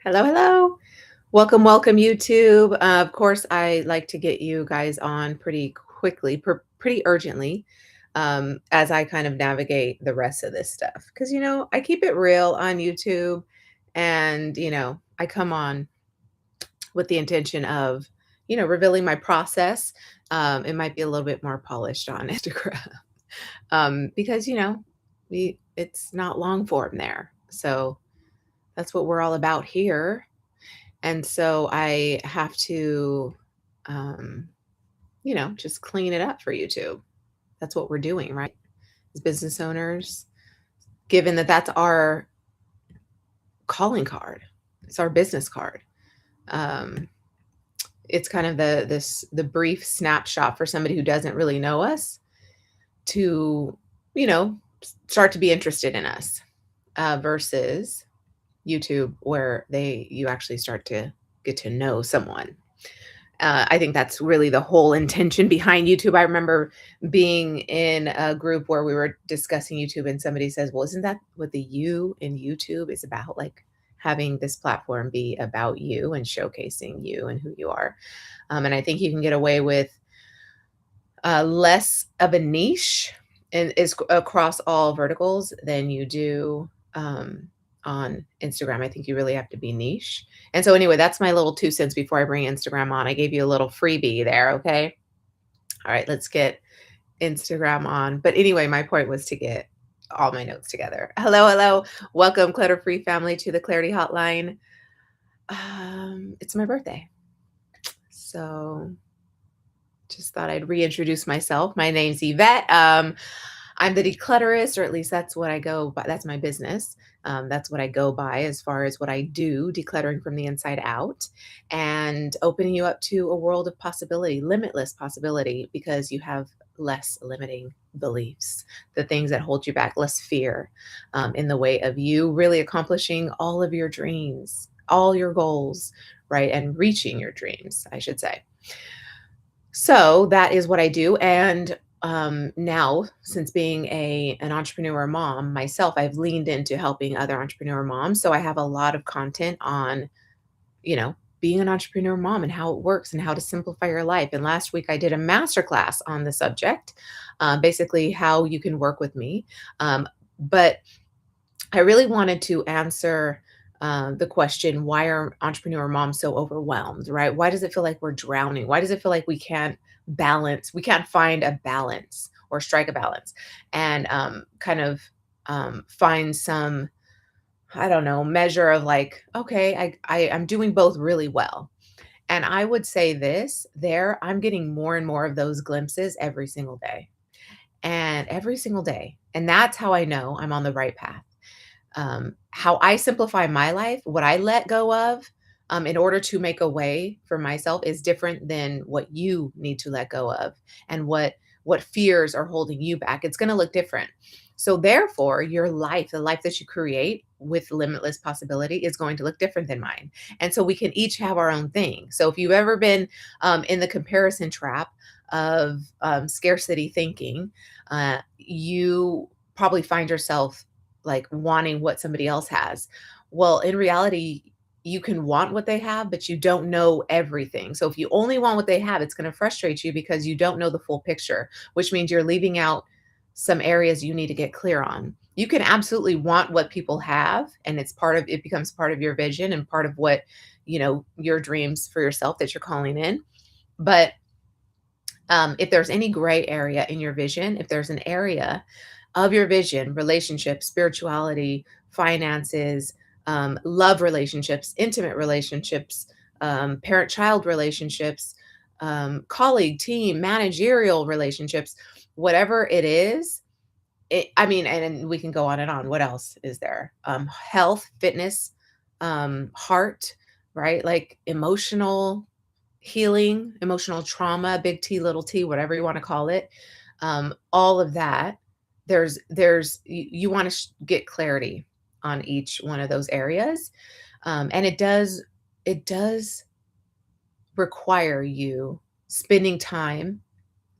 Hello, hello. Welcome, welcome, YouTube. Of course, I like to get you guys on pretty quickly, pretty urgently, as I kind of navigate the rest of this stuff. Because, I keep it real on YouTube and, I come on with the intention of, revealing my process. It might be a little bit more polished on Instagram because, it's not long form there. So that's what we're all about here. And so I have to, um, just clean it up for YouTube. That's what we're doing, right? As business owners, given that that's our calling card, it's our business card. Um, it's kind of the brief snapshot for somebody who doesn't really know us to, start to be interested in us versus YouTube, where you actually start to get to know someone. I think that's really the whole intention behind YouTube. I remember being in a group where we were discussing YouTube, and somebody says, "Well, isn't that what the you in YouTube is about? Like having this platform be about you and showcasing you and who you are." And I think you can get away with less of a niche and is across all verticals than you do on Instagram. I think you really have to be niche. And so anyway, that's my little 2 cents before I bring Instagram on. I gave you a little freebie there, okay? All right, let's get Instagram on. But anyway, my point was to get all my notes together. Hello, hello. Welcome, clutter-free family, to the Clarity Hotline. It's my birthday. So just thought I'd reintroduce myself. My name's Yvette. I'm the declutterist, or at least that's what I go by. That's my business. That's what I go by as far as what I do, decluttering from the inside out and opening you up to a world of possibility, limitless possibility, because you have less limiting beliefs, the things that hold you back, less fear in the way of you really accomplishing all of your dreams, all your goals, right? And reaching your dreams, I should say. So that is what I do. And now, since being an entrepreneur mom myself, I've leaned into helping other entrepreneur moms. So I have a lot of content on, being an entrepreneur mom and how it works and how to simplify your life. And last week I did a masterclass on the subject, basically how you can work with me. But I really wanted to answer the question, why are entrepreneur moms so overwhelmed, right? Why does it feel like we're drowning? Why does it feel like we can't balance? We can't find a balance or strike a balance and kind of find some, I don't know, measure of like, okay, I'm doing both really well. And I would say this there, I'm getting more and more of those glimpses every single day and every single day. And that's how I know I'm on the right path. How I simplify my life, what I let go of in order to make a way for myself is different than what you need to let go of and what fears are holding you back. It's going to look different. So therefore, your life, the life that you create with limitless possibility is going to look different than mine. And so we can each have our own thing. So if you've ever been in the comparison trap of scarcity thinking, you probably find yourself like wanting what somebody else has. Well, in reality, you can want what they have, but you don't know everything. So if you only want what they have, it's going to frustrate you because you don't know the full picture, which means you're leaving out some areas you need to get clear on. You can absolutely want what people have, and it becomes part of your vision and part of what, your dreams for yourself that you're calling in. But if there's any gray area in your vision, if there's an area of your vision, relationships, spirituality, finances, love relationships, intimate relationships, parent child relationships, colleague, team, managerial relationships, whatever it is. I mean, and we can go on and on. What else is there? Health, fitness, heart, right? Like emotional healing, emotional trauma, big T, little t, whatever you want to call it. All of that, you want to get clarity on each one of those areas. And it does require you spending time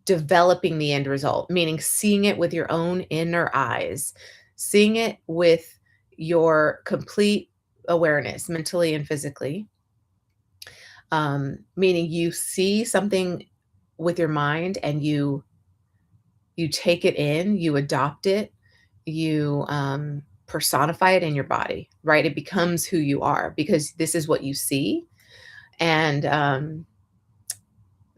developing the end result, meaning seeing it with your own inner eyes, seeing it with your complete awareness, mentally and physically, meaning you see something with your mind and you take it in, you adopt it, you personify it in your body, right? It becomes who you are because this is what you see. And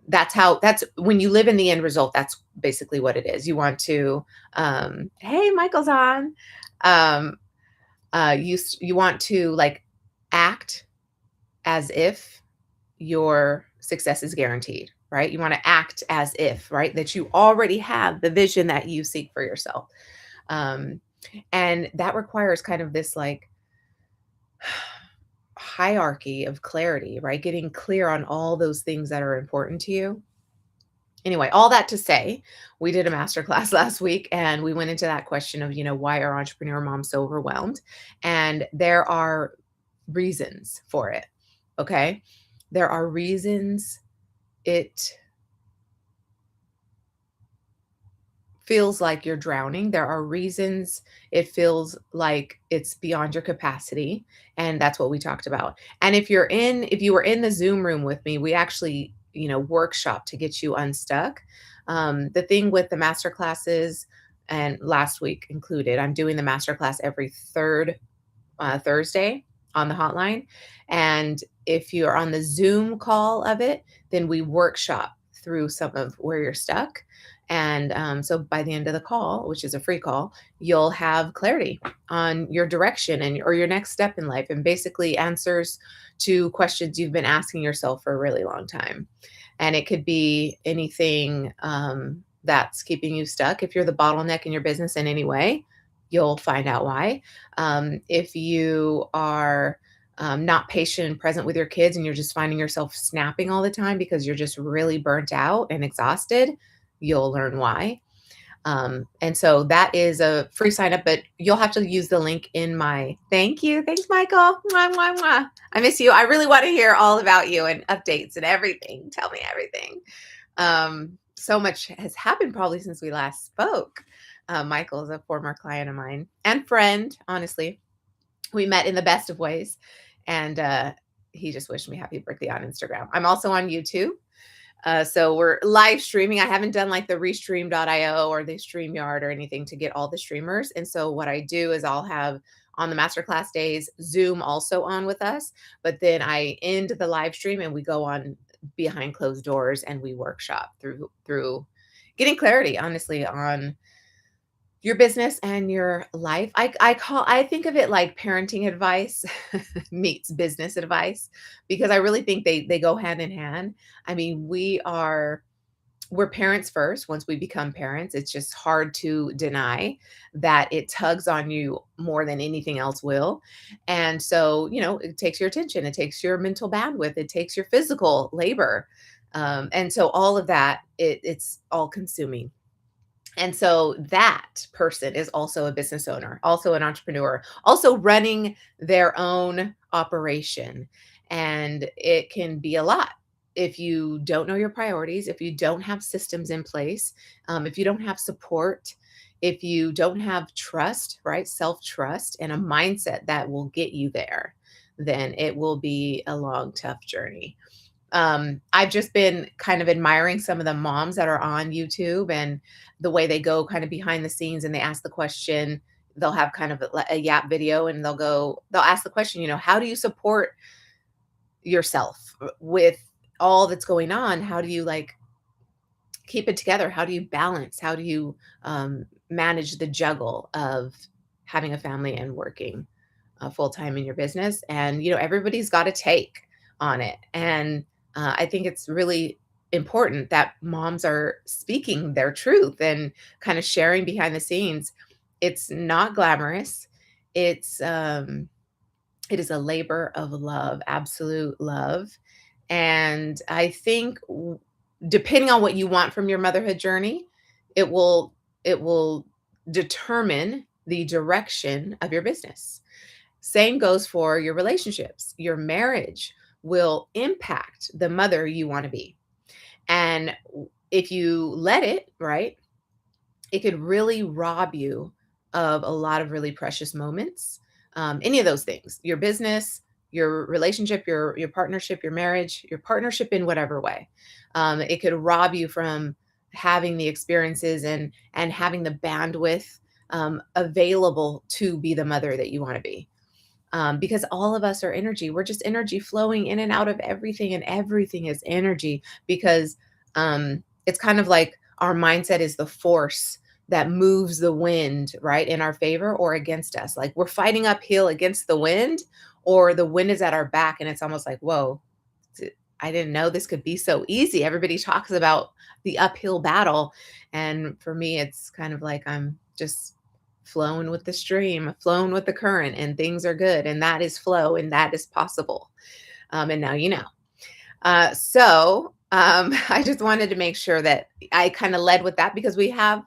that's when you live in the end result, that's basically what it is. You want to, hey, Michael's on. Um, you want to like act as if your success is guaranteed, right? You want to act as if, right, that you already have the vision that you seek for yourself. Um, and that requires kind of this like hierarchy of clarity, right? Getting clear on all those things that are important to you. Anyway, all that to say, we did a masterclass last week and we went into that question of, why are entrepreneur moms so overwhelmed? And there are reasons for it. Okay. There are reasons it feels like you're drowning. There are reasons it feels like it's beyond your capacity. And that's what we talked about. And if you were in the Zoom room with me, we actually, workshop to get you unstuck. The thing with the master classes and last week included, I'm doing the master class every third Thursday on the hotline. And if you're on the Zoom call of it, then we workshop through some of where you're stuck. And so by the end of the call, which is a free call, you'll have clarity on your direction and or your next step in life, and basically answers to questions you've been asking yourself for a really long time. And it could be anything that's keeping you stuck. If you're the bottleneck in your business in any way, you'll find out why. If you are not patient and present with your kids and you're just finding yourself snapping all the time because you're just really burnt out and exhausted, you'll learn why. And so that is a free sign up, but you'll have to use the link in my thank you. Thanks, Michael. Mwah, mwah, mwah. I miss you. I really want to hear all about you and updates and everything. Tell me everything. So much has happened probably since we last spoke. Michael is a former client of mine and friend, honestly. We met in the best of ways. And he just wished me happy birthday on Instagram. I'm also on YouTube. So we're live streaming. I haven't done like the restream.io or the StreamYard or anything to get all the streamers. And so what I do is I'll have on the masterclass days, Zoom also on with us, but then I end the live stream and we go on behind closed doors and we workshop through getting clarity, honestly, on your business and your life. I think of it like parenting advice meets business advice because I really think they go hand in hand. I mean, we're parents first. Once we become parents, it's just hard to deny that it tugs on you more than anything else will. And so, it takes your attention, it takes your mental bandwidth, it takes your physical labor. And so all of that, it's all consuming. And so that person is also a business owner, also an entrepreneur, also running their own operation. And it can be a lot if you don't know your priorities, if you don't have systems in place, if you don't have support, if you don't have trust, right? Self trust and a mindset that will get you there, then it will be a long, tough journey. I've just been kind of admiring some of the moms that are on YouTube and the way they go kind of behind the scenes and they ask the question. They'll have kind of a yap video and they'll ask the question, how do you support yourself with all that's going on? How do you like keep it together? How do you balance? How do you manage the juggle of having a family and working full time in your business? And, everybody's got a take on it. And I think it's really important that moms are speaking their truth and kind of sharing behind the scenes. It's not glamorous. It is a labor of love, absolute love. And I think depending on what you want from your motherhood journey, it will determine the direction of your business. Same goes for your relationships. Your marriage will impact the mother you want to be. And if you let it, right, it could really rob you of a lot of really precious moments. any of those things, your business, your relationship, your partnership, your marriage, your partnership in whatever way. It could rob you from having the experiences and having the bandwidth available to be the mother that you want to be. Because all of us are energy. We're just energy flowing in and out of everything, and everything is energy. Because it's kind of like our mindset is the force that moves the wind, right, in our favor or against us. Like we're fighting uphill against the wind, or the wind is at our back, and it's almost like, whoa, I didn't know this could be so easy. Everybody talks about the uphill battle. And for me, it's kind of like I'm just flowing with the stream, flowing with the current, and things are good. And that is flow, and that is possible. And now you know. I just wanted to make sure that I kind of led with that, because we have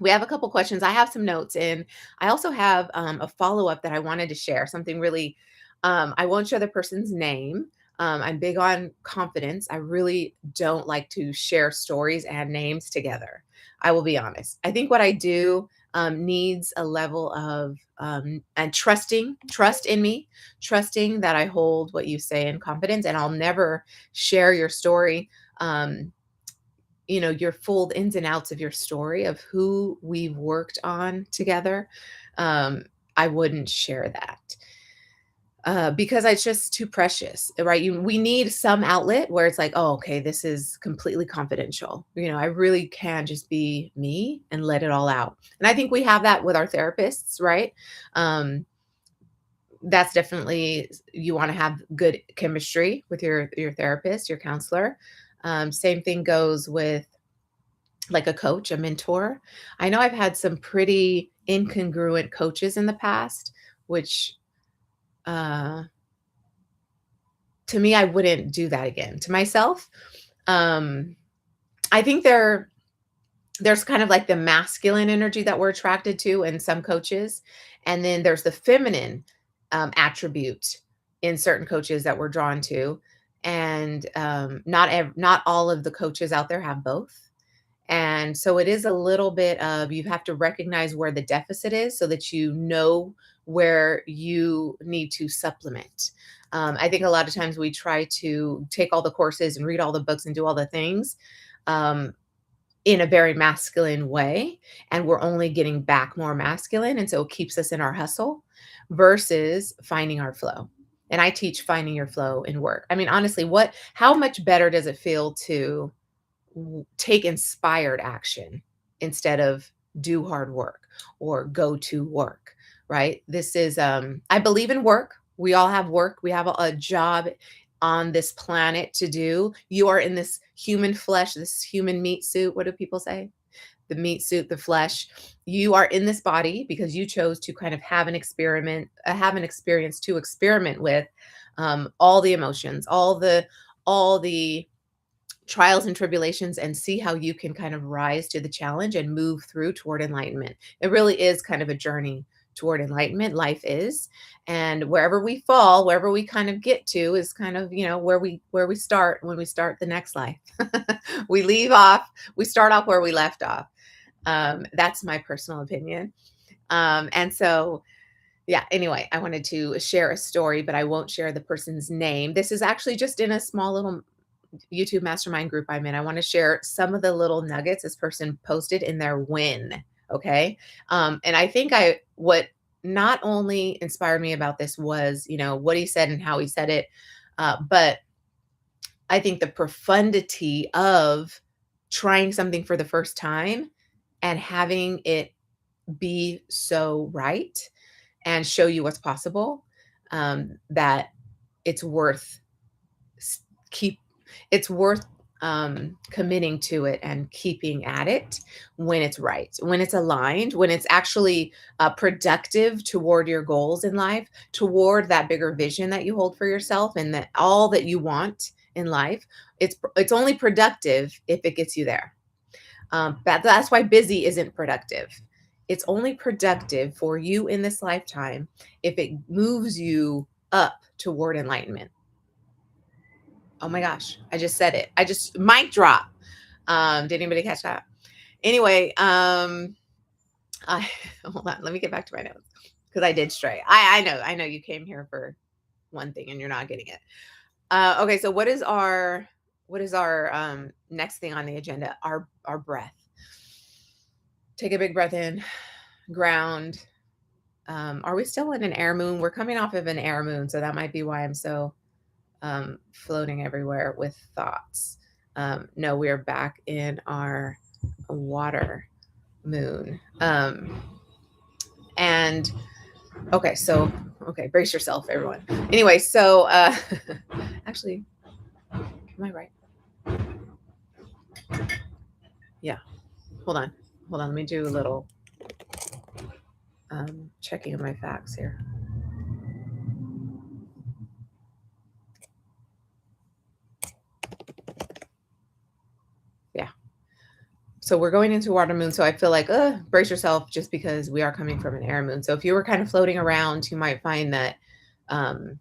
a couple questions. I have some notes, and I also have a follow up that I wanted to share. Something really, I won't share the person's name. I'm big on confidence. I really don't like to share stories and names together. I will be honest. I think what I do needs a level of and trust in me, trusting that I hold what you say in confidence, and I'll never share your story. Your full ins and outs of your story of who we've worked on together. um, I wouldn't share that because it's just too precious, right? We need some outlet where it's like, oh, okay, this is completely confidential. I really can just be me and let it all out. And I think we have that with our therapists, right? um, that's definitely, you want to have good chemistry with your therapist, your counselor. Same thing goes with like a coach, a mentor. I know I've had some pretty incongruent coaches in the past, which uh, to me, I wouldn't do that again to myself. Um, I think there's kind of like the masculine energy that we're attracted to in some coaches, and then there's the feminine attribute in certain coaches that we're drawn to, and not all of the coaches out there have both. And so it is a little bit of, you have to recognize where the deficit is so that you know where you need to supplement. I think a lot of times we try to take all the courses and read all the books and do all the things um, in a very masculine way, and we're only getting back more masculine. And so it keeps us in our hustle versus finding our flow. And I teach finding your flow in work. I mean, honestly, how much better does it feel to take inspired action instead of do hard work or go to work, right? This is I believe in work. We all have work. We have a job on this planet to do. You are in this human flesh, this human meat suit. What do people say? The meat suit, the flesh. You are in this body because you chose to kind of have have an experience to experiment with all the emotions, all the trials and tribulations, and see how you can kind of rise to the challenge and move through toward enlightenment. It really is kind of a journey toward enlightenment. Life is, and wherever we fall, wherever we kind of get to is kind of, where we start when we start the next life. We start off where we left off. That's my personal opinion. And so, yeah, anyway, I wanted to share a story, but I won't share the person's name. This is actually just in a small little YouTube mastermind group I'm in. I want to share some of the little nuggets this person posted in their win. Okay. And I think what not only inspired me about this was, what he said and how he said it, but I think the profundity of trying something for the first time and having it be so right and show you what's possible, that it's worth s- keep it's worth committing to it and keeping at it when it's right, when it's aligned, when it's actually productive toward your goals in life, toward that bigger vision that you hold for yourself, and that all that you want in life. It's only productive if it gets you there. That's why busy isn't productive. It's only productive for you in this lifetime if it moves you up toward enlightenment. Oh my gosh, I just said it. I just mic drop. Did anybody catch that? Anyway, I hold on, let me get back to my notes because I did stray. I know you came here for one thing and you're not getting it. Okay, so what is our next thing on the agenda? Our breath. Take a big breath in, ground. Are we still in an air moon? We're coming off of an air moon, so that might be why I'm so floating everywhere with thoughts. No, we're back in our water moon. And okay, so okay, brace yourself, everyone. Anyway, so actually, am I right? Yeah. Hold on. Hold on. Let me do a little checking of my facts here. Yeah. So we're going into water moon. So I feel like, brace yourself just because we are coming from an air moon. So if you were kind of floating around, you might find that um,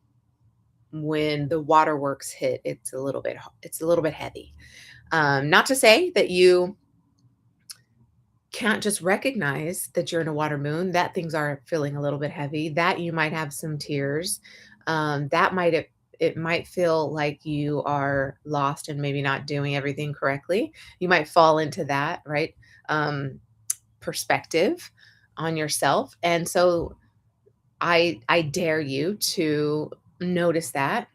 when the waterworks hit, it's a little bit heavy. Not to say that you can't just recognize that you're in a water moon, that things are feeling a little bit heavy, that you might have some tears. It might feel like you are lost and maybe not doing everything correctly. You might fall into that, right? Um, Perspective on yourself. And so I dare you to notice that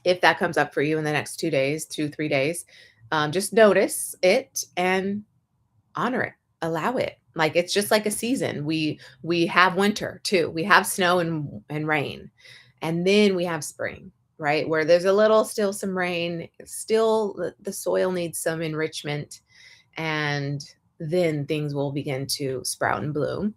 if that comes up for you in the next 2 days, 3 days, just notice it and honor it, allow it. Like it's just like a season. We have winter too. We have snow and rain. And then we have spring, right? Where there's a little still some rain, still the soil needs some enrichment, and then things will begin to sprout and bloom.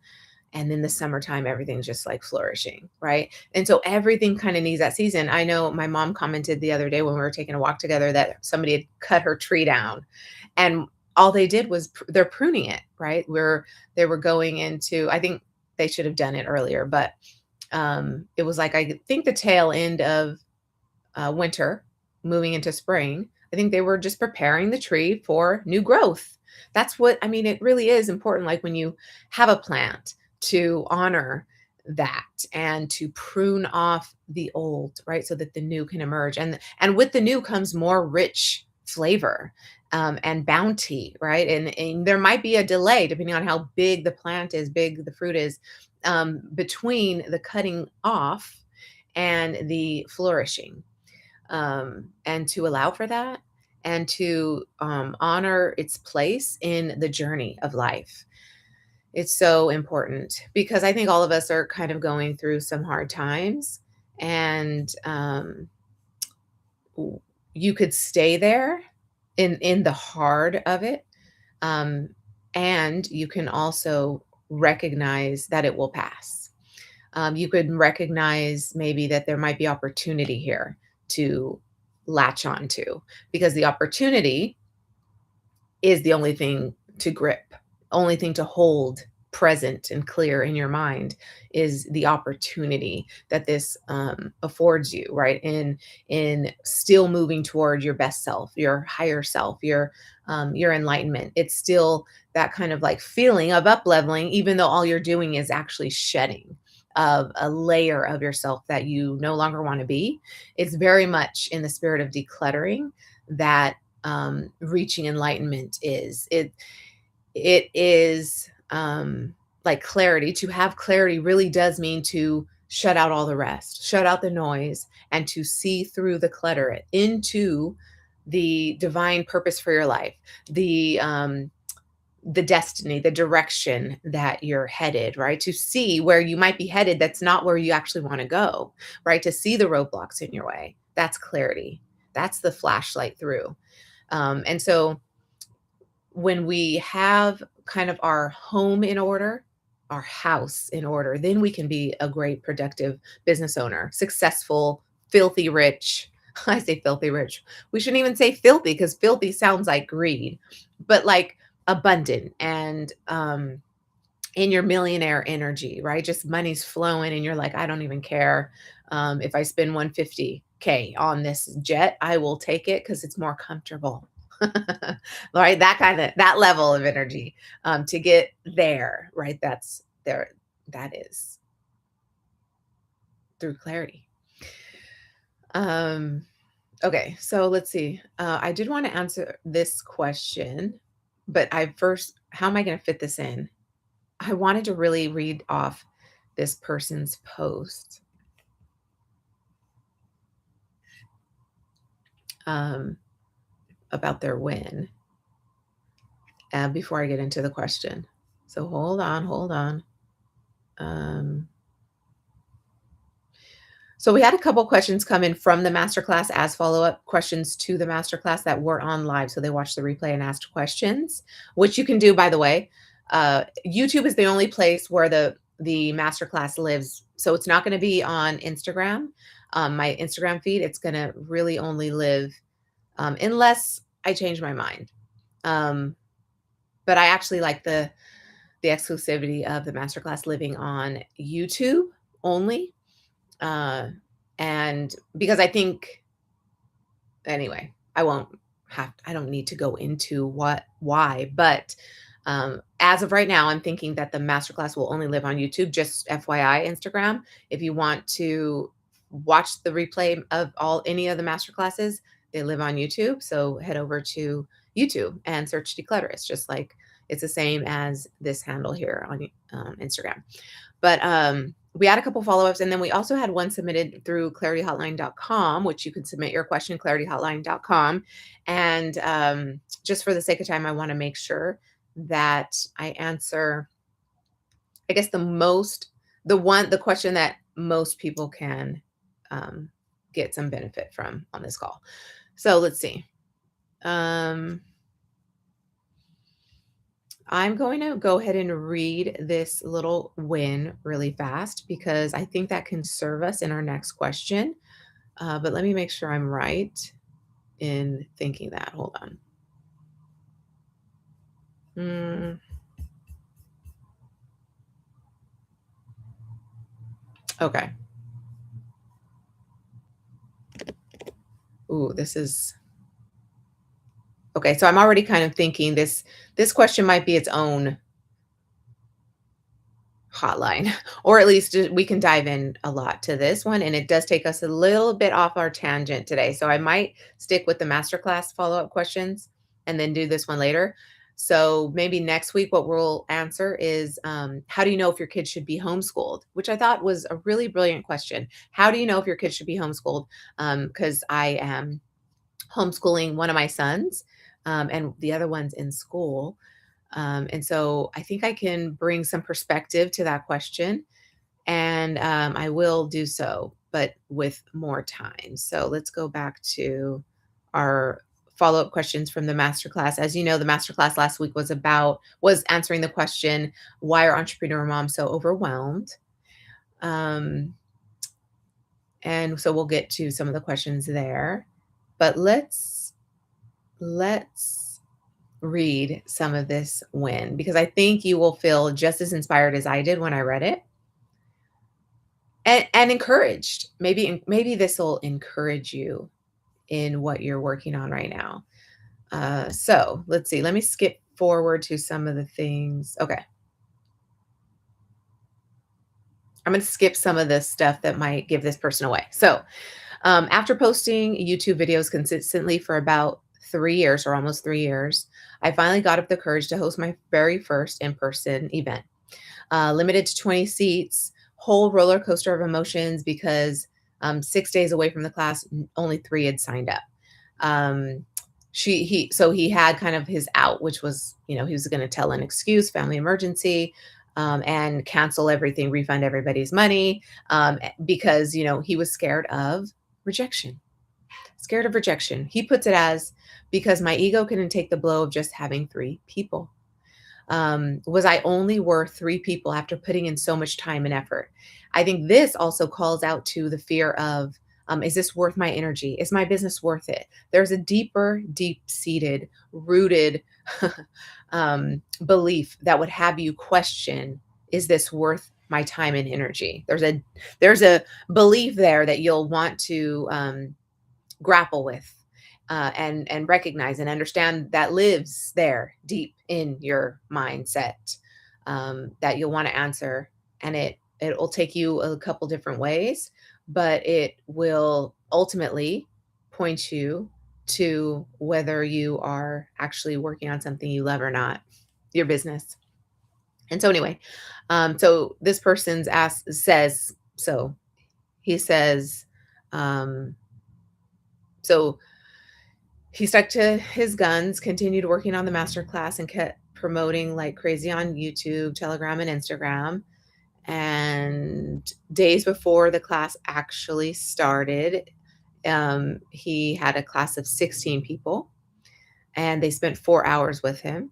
And then the summertime, everything's just like flourishing, right? And so everything kind of needs that season. I know my mom commented the other day when we were taking a walk together that somebody had cut her tree down, and all they did was they're pruning it, right? Where they were going into, I think they should have done it earlier, but it was like I think the tail end of winter, moving into spring. I think they were just preparing the tree for new growth. That's what I mean. It really is important. Like when you have a plant, to honor that and to prune off the old, right? So that the new can emerge. And with the new comes more rich flavor and bounty, right? And there might be a delay depending on how big the plant is, big the fruit is, between the cutting off and the flourishing, and to allow for that and to honor its place in the journey of life. It's so important because I think all of us are kind of going through some hard times, and you could stay there in the hard of it, um, and you can also recognize that it will pass. You could recognize maybe that there might be opportunity here to latch on to, because the opportunity is the only thing to grip, only thing to hold present and clear in your mind is the opportunity that this affords you, right? In still moving toward your best self, your higher self, your enlightenment. It's still that kind of like feeling of up leveling, even though all you're doing is actually shedding of a layer of yourself that you no longer want to be. It's very much in the spirit of decluttering that reaching enlightenment is. It is like clarity. To have clarity really does mean to shut out all the rest, shut out the noise, and to see through the clutter into the divine purpose for your life, the destiny, the direction that you're headed, right? To see where you might be headed, that's not where you actually want to go, right? To see the roadblocks in your way. That's clarity. That's the flashlight through. And so when we have kind of our home in order, our house in order, then we can be a great productive business owner, successful, filthy rich. I say filthy rich. We shouldn't even say filthy because filthy sounds like greed, but like abundant and in your millionaire energy, right? Just money's flowing and you're like, I don't even care if I spend 150K on this jet, I will take it because it's more comfortable. Right? That level of energy to get there, right? That's there. That is. through Clarity. Um, okay, so let's see. I did want to answer this question, but I first, how am I going to fit this in? I wanted to really read off this person's post um, about their win before I get into the question. So hold on, hold on. Um, So we had a couple questions come in from the masterclass as follow-up questions to the masterclass that were on live. So they watched the replay and asked questions, which you can do, by the way. YouTube is the only place where the masterclass lives. So it's not going to be on Instagram, my Instagram feed. It's going to really only live unless I change my mind. But I actually like the exclusivity of the masterclass living on YouTube only. And because I think anyway, I don't need to go into why, but as of right now, I'm thinking that the masterclass will only live on YouTube. Just FYI, Instagram. If you want to watch the replay of any of the masterclasses, they live on YouTube. So head over to YouTube and search declutterist, just like it's the same as this handle here on Instagram. But we had a couple follow-ups, and then we also had one submitted through clarityhotline.com, which you can submit your question, clarityhotline.com. And just for the sake of time, I want to make sure that I answer, I guess, the question that most people can get some benefit from on this call. So let's see. I'm going to go ahead and read this little win really fast because I think that can serve us in our next question. But let me make sure I'm right in thinking that. Hold on. Okay. Ooh, this is okay. So I'm already kind of thinking this question might be its own hotline, or at least we can dive in a lot to this one. And it does take us a little bit off our tangent today. So I might stick with the masterclass follow-up questions and then do this one later. So maybe next week, what we'll answer is how do you know if your kid should be homeschooled? Which I thought was a really brilliant question. How do you know if your kid should be homeschooled? Because I am homeschooling one of my sons and the other one's in school. And so I think I can bring some perspective to that question, and I will do so, but with more time. So let's go back to our follow-up questions from the masterclass. As you know, the masterclass last week was answering the question, why are entrepreneur moms so overwhelmed? And so we'll get to some of the questions there, but let's read some of this win because I think you will feel just as inspired as I did when I read it and encouraged. Maybe this will encourage you in what you're working on right now. So let's see. Let me skip forward to some of the things. Okay. I'm going to skip some of the stuff that might give this person away. So after posting YouTube videos consistently for about 3 years or almost 3 years, I finally got up the courage to host my very first in-person event. Limited to 20 seats, whole roller coaster of emotions because 6 days away from the class, only 3 had signed up. So he had kind of his out, which was, he was going to tell an excuse, family emergency, and cancel everything, refund everybody's money, because, he was scared of rejection. Scared of rejection. He puts it as because my ego couldn't take the blow of just having 3 people. Was I only worth 3 people after putting in so much time and effort? I think this also calls out to the fear of, is this worth my energy? Is my business worth it? There's a deep-seated, rooted belief that would have you question, is this worth my time and energy? There's a belief there that you'll want to grapple with and recognize and understand that lives there deep in your mindset, that you'll want to answer. And it will take you a couple different ways, but it will ultimately point you to whether you are actually working on something you love or not, your business. And so anyway, so this person's asked says so he says, um, so he stuck to his guns, continued working on the master class, and kept promoting like crazy on YouTube, Telegram, and Instagram. And days before the class actually started, he had a class of 16 people, and they spent 4 hours with him.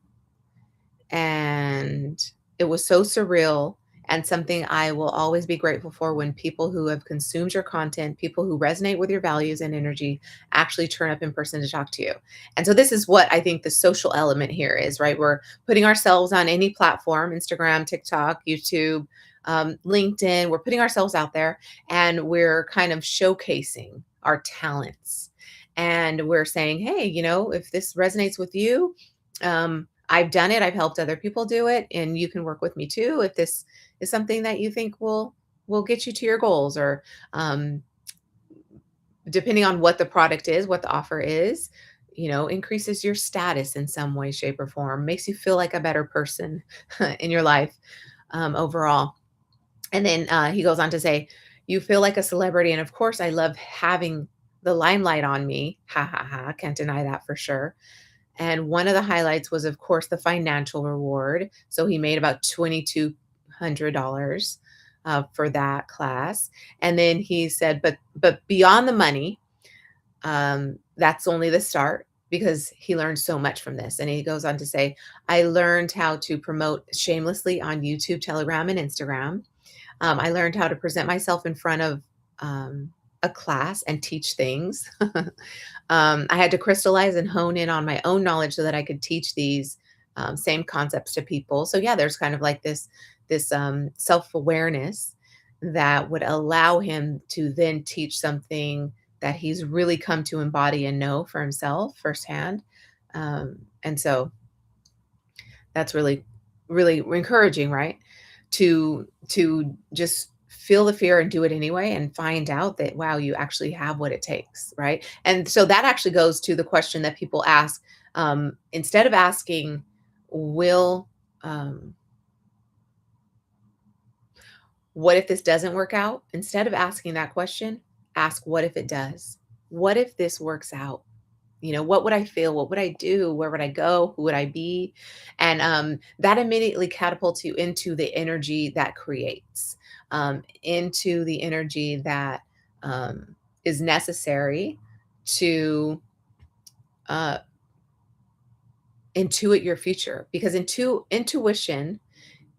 And it was so surreal and something I will always be grateful for when people who have consumed your content, people who resonate with your values and energy actually turn up in person to talk to you. And so this is what I think the social element here is, right? We're putting ourselves on any platform, Instagram, TikTok, YouTube, LinkedIn. We're putting ourselves out there and we're kind of showcasing our talents. And we're saying, hey, if this resonates with you, I've done it. I've helped other people do it, and you can work with me too if this is something that you think will get you to your goals, or um, depending on what the product is, what the offer is, increases your status in some way, shape, or form, makes you feel like a better person in your life overall. And then he goes on to say, "You feel like a celebrity, and of course, I love having the limelight on me. Ha ha ha! Can't deny that for sure." And one of the highlights was, of course, the financial reward. So he made about $2,200 for that class. And then he said, but beyond the money, that's only the start because he learned so much from this. And he goes on to say, I learned how to promote shamelessly on YouTube, Telegram, and Instagram. I learned how to present myself in front of a class and teach things. I had to crystallize and hone in on my own knowledge so that I could teach these same concepts to people. So yeah, there's kind of like this self-awareness that would allow him to then teach something that he's really come to embody and know for himself firsthand. And so that's really, really encouraging, right? To just feel the fear and do it anyway and find out that wow, you actually have what it takes, right? And so that actually goes to the question that people ask, instead of asking, will um, what if this doesn't work out? Instead of asking that question, ask what if it does? What if this works out? What would I feel? What would I do? Where would I go? Who would I be? And that immediately catapults you into the energy that creates, into the energy that is necessary to uh, intuit your future. Because intuition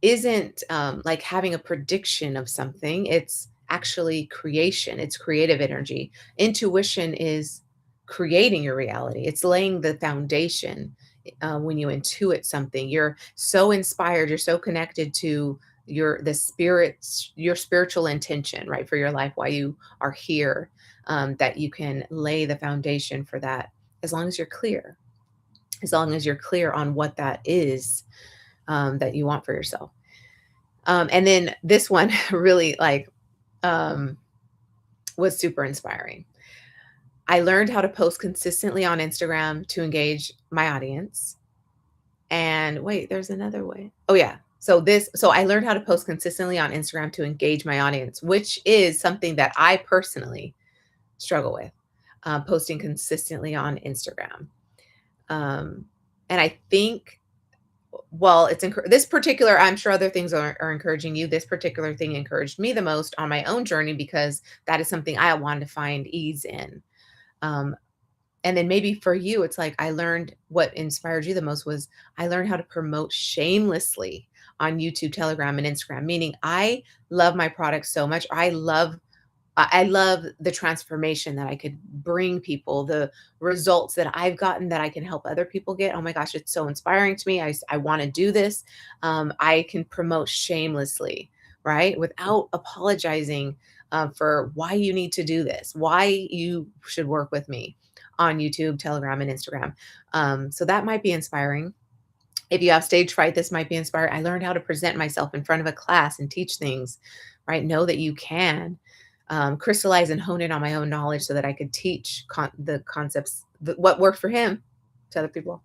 isn't like having a prediction of something, it's actually creation, it's creative energy. Intuition is creating your reality, it's laying the foundation. When you intuit something, you're so inspired, you're so connected to your spiritual intention, right, for your life, why you are here, that you can lay the foundation for that as long as you're clear, on what that is, that you want for yourself. And then this one really um, was super inspiring. I learned how to post consistently on Instagram to engage my audience. And wait, there's another way. Oh yeah. So I learned how to post consistently on Instagram to engage my audience, which is something that I personally struggle with, posting consistently on Instagram. Um, and I think, well, this particular, I'm sure other things are encouraging you. This particular thing encouraged me the most on my own journey because that is something I wanted to find ease in. Um, and then maybe for you, it's like I learned what inspired you the most was I learned how to promote shamelessly on YouTube, Telegram, and Instagram, meaning I love my products so much. I love the transformation that I could bring people, the results that I've gotten that I can help other people get. Oh my gosh, it's so inspiring to me. I want to do this. I can promote shamelessly, right? Without apologizing for why you need to do this, why you should work with me on YouTube, Telegram, and Instagram. So that might be inspiring. If you have stage fright, this might be inspiring. I learned how to present myself in front of a class and teach things, right? Know that you can crystallize and hone in on my own knowledge so that I could teach the concepts, what worked for him to other people.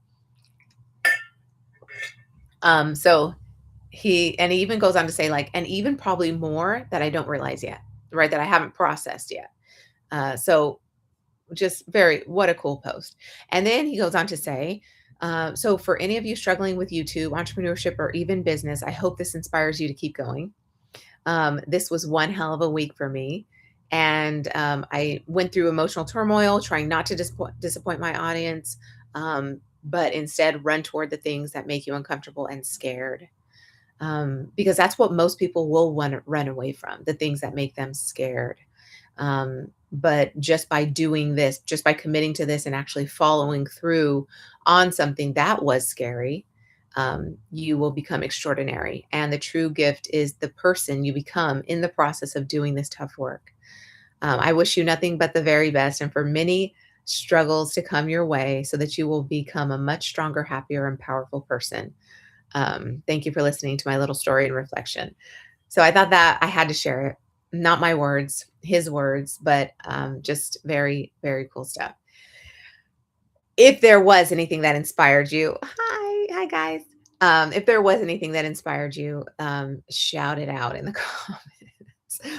So he even goes on to say, like, and even probably more that I don't realize yet, right? That I haven't processed yet. So just very, what a cool post. And then he goes on to say, so for any of you struggling with YouTube, entrepreneurship, or even business, I hope this inspires you to keep going. This was one hell of a week for me. And I went through emotional turmoil, trying not to disappoint my audience, but instead run toward the things that make you uncomfortable and scared. Because that's what most people will want to run away from, the things that make them scared. But just by doing this, just by committing to this and actually following through on something that was scary, you will become extraordinary. And the true gift is the person you become in the process of doing this tough work. I wish you nothing but the very best and for many struggles to come your way so that you will become a much stronger, happier, and powerful person. Thank you for listening to my little story and reflection. So I thought that I had to share it. Not my words, his words, but just very, very cool stuff. If there was anything that inspired you, hi guys. If there was anything that inspired you, shout it out in the comments.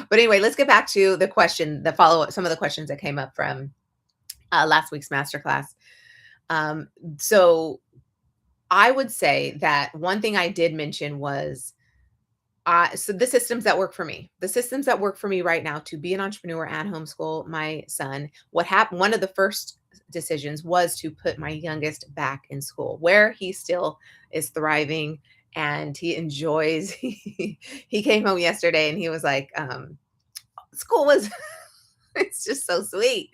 But anyway, let's get back to the question, the follow up, some of the questions that came up from last week's masterclass. So I would say that one thing I did mention was so the systems that work for me, the systems that work for me right now to be an entrepreneur and homeschool my son. What happened? One of the first decisions was to put my youngest back in school, where he still is thriving and he enjoys. He came home yesterday and he was like, "School was, it's just so sweet.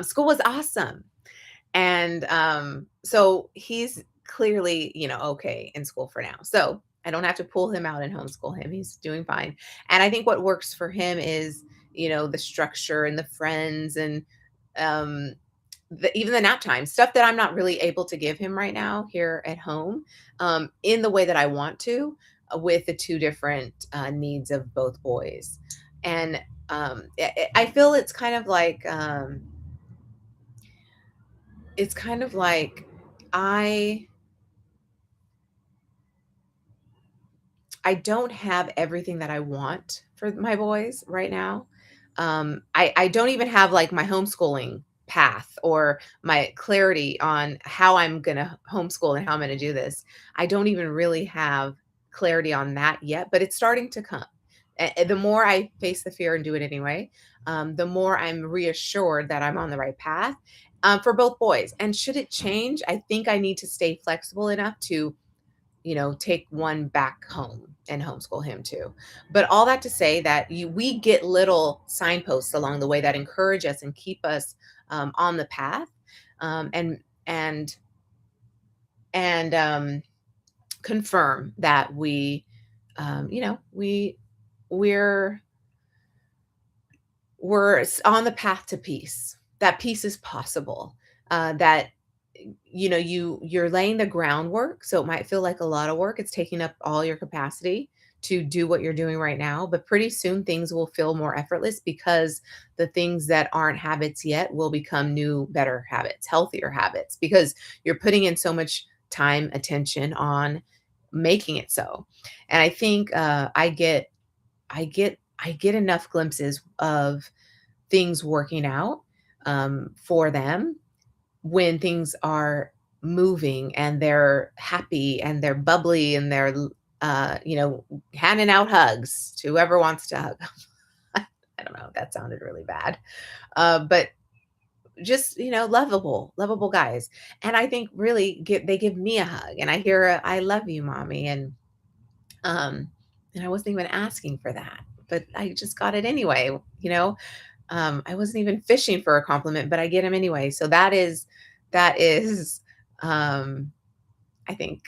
School was awesome." And so he's clearly, okay in school for now. So I don't have to pull him out and homeschool him. He's doing fine. And I think what works for him is, the structure and the friends and um, even the nap time stuff that I'm not really able to give him right now here at home in the way that I want to with the two different needs of both boys. And I feel it's kind of like I I don't have everything that I want for my boys right now. I don't even have like my homeschooling path or my clarity on how I'm gonna homeschool and how I'm gonna do this. I don't even really have clarity on that yet, but it's starting to come. The more I face the fear and do it anyway, the more I'm reassured that I'm on the right path for both boys. And should it change, I think I need to stay flexible enough to take one back home and homeschool him too. But all that to say that we get little signposts along the way that encourage us and keep us on the path, and and confirm that we're on the path to peace. That peace is possible. That you're laying the groundwork, so it might feel like a lot of work. It's taking up all your capacity to do what you're doing right now, but pretty soon things will feel more effortless because the things that aren't habits yet will become new, better habits, healthier habits, because you're putting in so much time, attention on making it so. And I think I get enough glimpses of things working out for them when things are moving and they're happy and they're bubbly and they're handing out hugs to whoever wants to hug. I don't know, that sounded really bad. But just lovable guys. And I think really they give me a hug and I hear I love you, mommy. Um and I wasn't even asking for that, but I just got it anyway. I wasn't even fishing for a compliment, but I get them anyway. So that is I think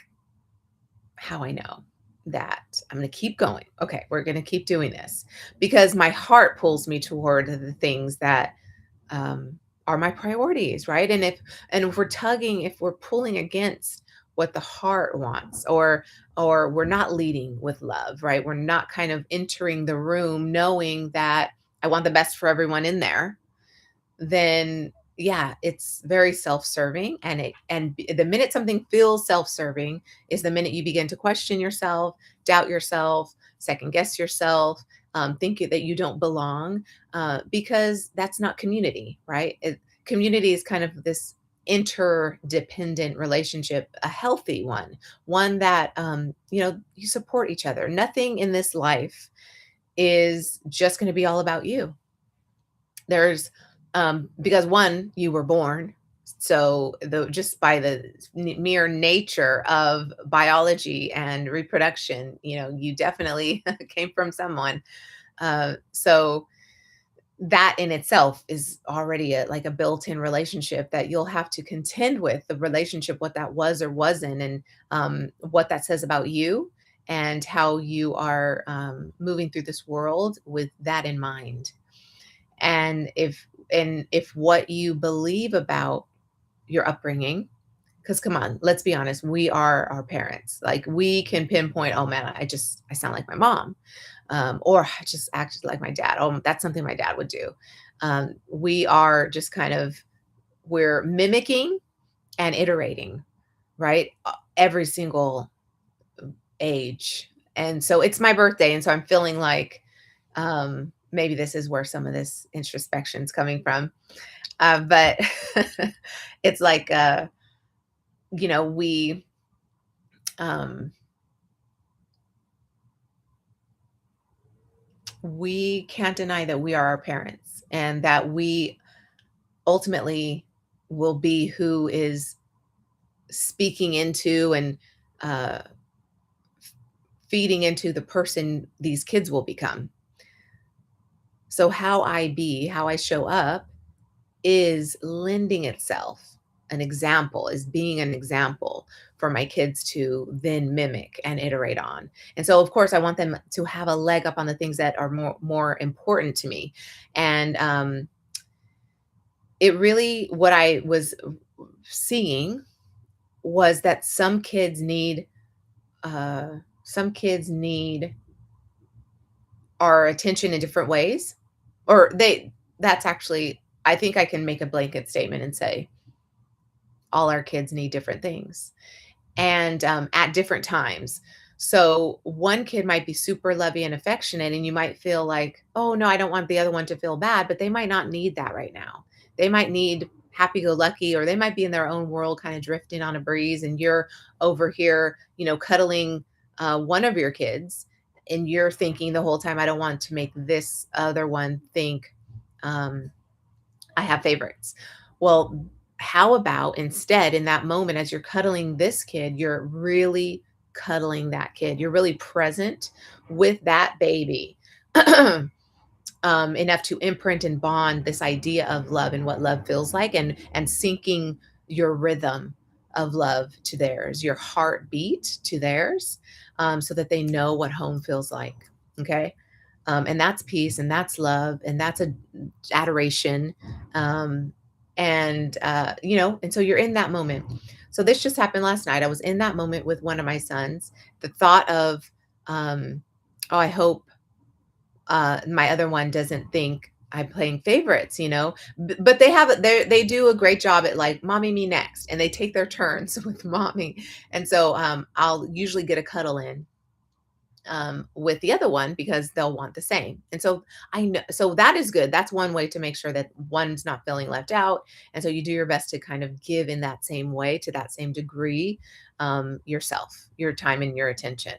how I know that I'm going to keep going. Okay, we're going to keep doing this because my heart pulls me toward the things that are my priorities, right? And if we're tugging, if we're pulling against what the heart wants, or or we're not leading with love, right? We're not kind of entering the room knowing that I want the best for everyone in there, then yeah, it's very self-serving, the minute something feels self-serving is the minute you begin to question yourself, doubt yourself, second guess yourself, think that you don't belong, because that's not community, right? Community is kind of this interdependent relationship, a healthy one that you support each other. Nothing in this life is just going to be all about you. There's because one, you were born, so the just by the mere nature of biology and reproduction, you definitely came from someone. So that in itself is already like a built-in relationship that you'll have to contend with the relationship, what that was or wasn't, and what that says about you and how you are moving through this world with that in mind. And if what you believe about your upbringing, because come on, let's be honest, we are our parents. Like we can pinpoint, oh man, I sound like my mom, or I just acted like my dad. Oh, that's something my dad would do. We are just kind of we're mimicking and iterating, right? Every single age. And so it's my birthday, and so I'm feeling like maybe this is where some of this introspection is coming from. But it's like, you know, we, um, we can't deny that we are our parents and that we ultimately will be who is speaking into and uh, feeding into the person these kids will become. So, how I show up is lending itself is being an example for my kids to then mimic and iterate on. And so of course I want them to have a leg up on the things that are more important to me. And it really what I was seeing was that uh some kids need our attention in different ways, or they that's actually, I think I can make a blanket statement and say all our kids need different things, and at different times. So one kid might be super lovey and affectionate, and you might feel like, oh no, I don't want the other one to feel bad, but they might not need that right now. They might need happy go lucky, or they might be in their own world, kind of drifting on a breeze, and you're over here, cuddling one of your kids, and you're thinking the whole time, I don't want to make this other one think um, I have favorites. Well, how about instead in that moment as you're cuddling this kid, you're really cuddling that kid. You're really present with that baby. Enough to imprint and bond this idea of love and what love feels like, and syncing your rhythm of love to theirs, your heartbeat to theirs, so that they know what home feels like. Okay. And that's peace, and that's love, and that's a adoration. Um, and so you're in that moment. So this just happened last night. I was in that moment with one of my sons. The thought of, oh, I hope my other one doesn't think I'm playing favorites, but they do a great job at like mommy me next, and they take their turns with mommy. And so I'll usually get a cuddle in with the other one because they'll want the same. And so I know, so that is good. That's one way to make sure that one's not feeling left out. And so you do your best to kind of give in that same way, to that same degree, yourself, your time and your attention.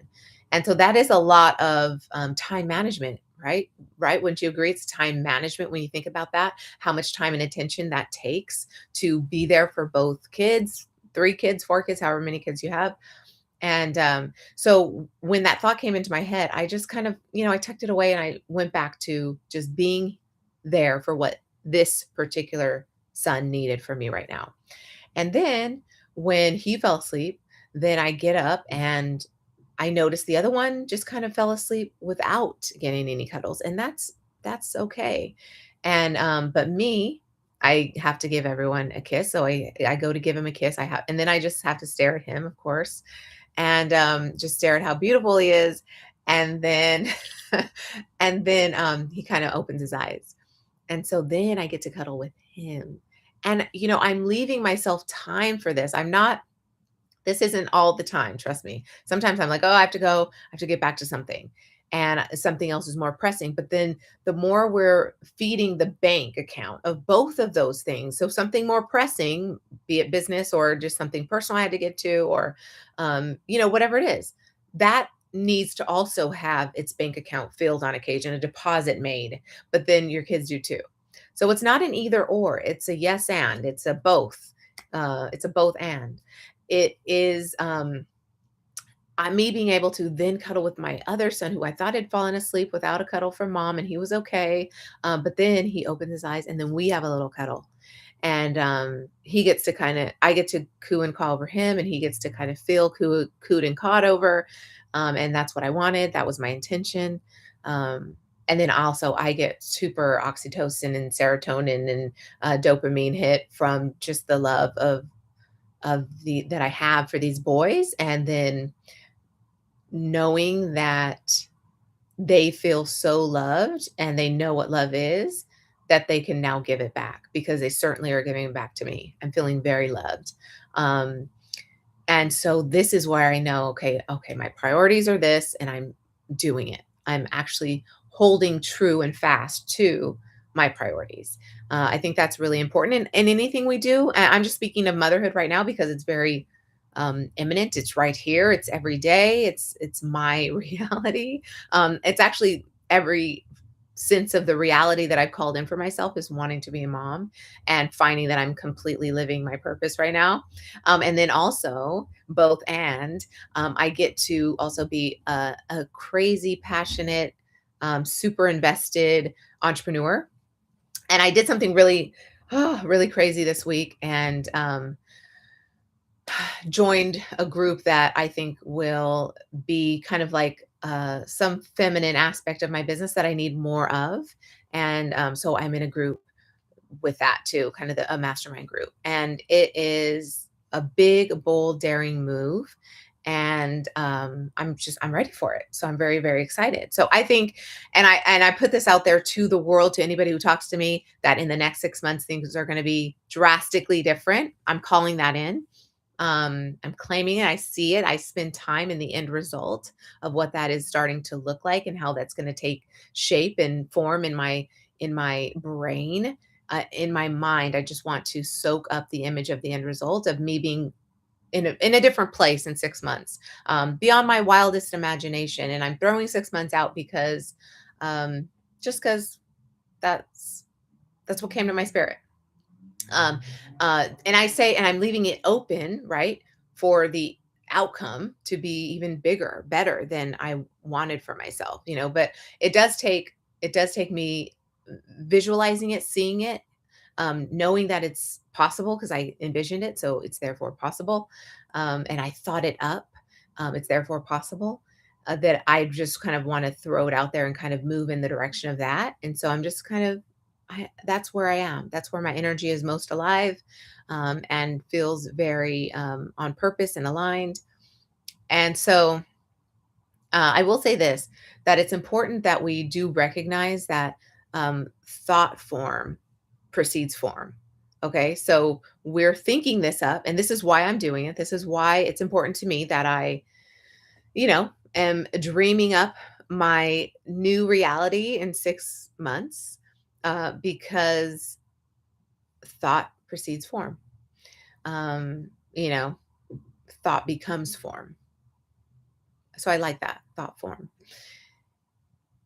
And so that is a lot of time management, right? Right. Wouldn't you agree? It's time management when you think about that, how much time and attention that takes to be there for both kids, 3 kids, 4 kids, however many kids you have. And so when that thought came into my head, I just kind of, I tucked it away and I went back to just being there for what this particular son needed from me right now. And then when he fell asleep, then I get up and I noticed the other one just kind of fell asleep without getting any cuddles. And that's okay. And but me, I have to give everyone a kiss. So I go to give him a kiss. And then I just have to stare at him, of course, and just stare at how beautiful he is. And then, and then he kind of opens his eyes. And so then I get to cuddle with him. And, I'm leaving myself time for this. This isn't all the time, trust me. Sometimes I'm like, "Oh, I have to go. I have to get back to something." And something else is more pressing. But then the more we're feeding the bank account of both of those things, so something more pressing, be it business or just something personal I had to get to, or whatever it is, that needs to also have its bank account filled on occasion, a deposit made. But then your kids do too. So it's not an either or, it's a yes and, it's a both. It's a both and. It is me being able to then cuddle with my other son, who I thought had fallen asleep without a cuddle from mom, and he was okay. But then he opens his eyes, and then we have a little cuddle. And he gets to I get to coo and caw over him, and he gets to kind of feel cooed and cawed over. And that's what I wanted. That was my intention. And then also, I get super oxytocin and serotonin and dopamine hit from just the love of the that I have for these boys, and then knowing that they feel so loved and they know what love is, that they can now give it back, because they certainly are giving it back to me. I'm feeling very loved. Um, and so this is where I know, okay, my priorities are this, and I'm doing it. I'm actually holding true and fast to my priorities. I think that's really important. And anything we do, I'm just speaking of motherhood right now because it's very imminent. It's right here. It's every day. It's my reality. It's actually every sense of the reality that I've called in for myself is wanting to be a mom and finding that I'm completely living my purpose right now. And then also both and I get to also be a crazy passionate, super invested entrepreneur. And I did something really, really crazy this week, and joined a group that I think will be kind of like some feminine aspect of my business that I need more of. And so I'm in a group with that too, kind of a mastermind group. And it is a big, bold, daring move. And I'm ready for it. So I'm very, very excited. So I think, and I put this out there to the world, to anybody who talks to me, that in the next 6 months things are going to be drastically different. I'm calling that in. I'm claiming it. I see it. I spend time in the end result of what that is starting to look like, and how that's going to take shape and form in my brain, in my mind. I just want to soak up the image of the end result of me being in a different place in 6 months, beyond my wildest imagination. And I'm throwing 6 months out because, just because that's what came to my spirit. Um, and I say, and I'm leaving it open, right, for the outcome to be even bigger, better than I wanted for myself, but it does take me visualizing it, seeing it, knowing that it's possible because I envisioned it, so it's therefore possible. And I thought it up, it's therefore possible. That I just kind of want to throw it out there and kind of move in the direction of that. And so I'm just kind of, that's where I am. That's where my energy is most alive, and feels very on purpose and aligned. And so I will say this, that it's important that we do recognize that thought form precedes form. Okay. So we're thinking this up, and this is why I'm doing it. This is why it's important to me that I, am dreaming up my new reality in 6 months, because thought precedes form. Um, you know, thought becomes form. So I like that thought form.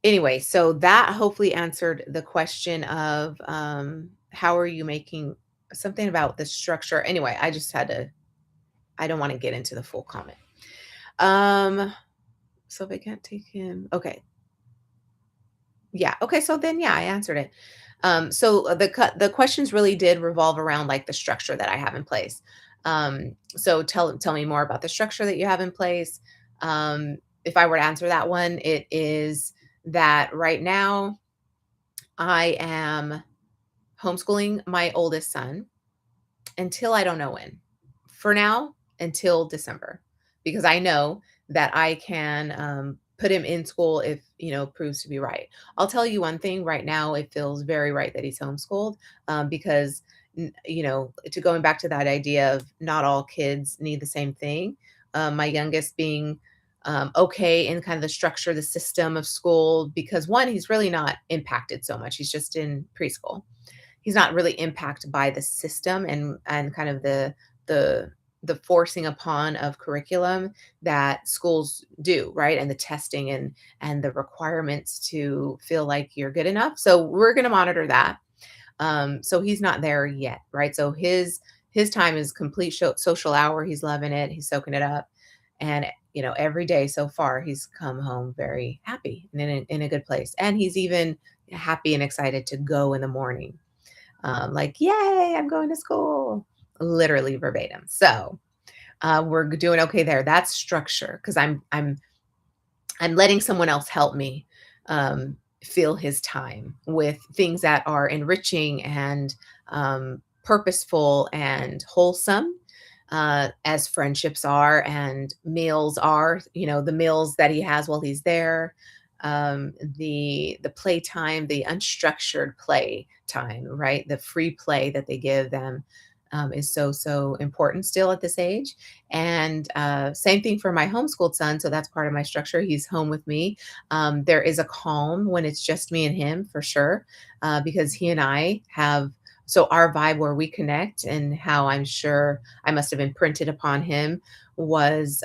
Anyway, so that hopefully answered the question of how are you making something about the structure. Anyway, I don't want to get into the full comment. So if I can't take him, okay. Yeah. Okay. So then, yeah, I answered it. So the questions really did revolve around like the structure that I have in place. So tell me more about the structure that you have in place. If I were to answer that one, it is that right now I am homeschooling my oldest son until I don't know when. For now, until December, because I know that I can put him in school if, proves to be right. I'll tell you one thing right now, it feels very right that he's homeschooled, because, to going back to that idea of not all kids need the same thing. My youngest being okay in kind of the structure, the system of school, because one, he's really not impacted so much. He's just in preschool. He's not really impacted by the system and kind of the the forcing upon of curriculum that schools do, right? And the testing and the requirements to feel like you're good enough. So we're going to monitor that. So he's not there yet, right? So his time is complete social hour. He's loving it. He's soaking it up. And every day so far, he's come home very happy and in a good place. And he's even happy and excited to go in the morning. Like, yay, I'm going to school, literally verbatim. So we're doing okay there. That's structure because I'm letting someone else help me fill his time with things that are enriching and purposeful and wholesome, as friendships are and meals are. The meals that he has while he's there, the playtime, the unstructured play time, right? The free play that they give them is so important still at this age. And same thing for my homeschooled son. So that's part of my structure. He's home with me. There is a calm when it's just me and him for sure, because he and I have. So our vibe where we connect and how I'm sure I must have imprinted upon him was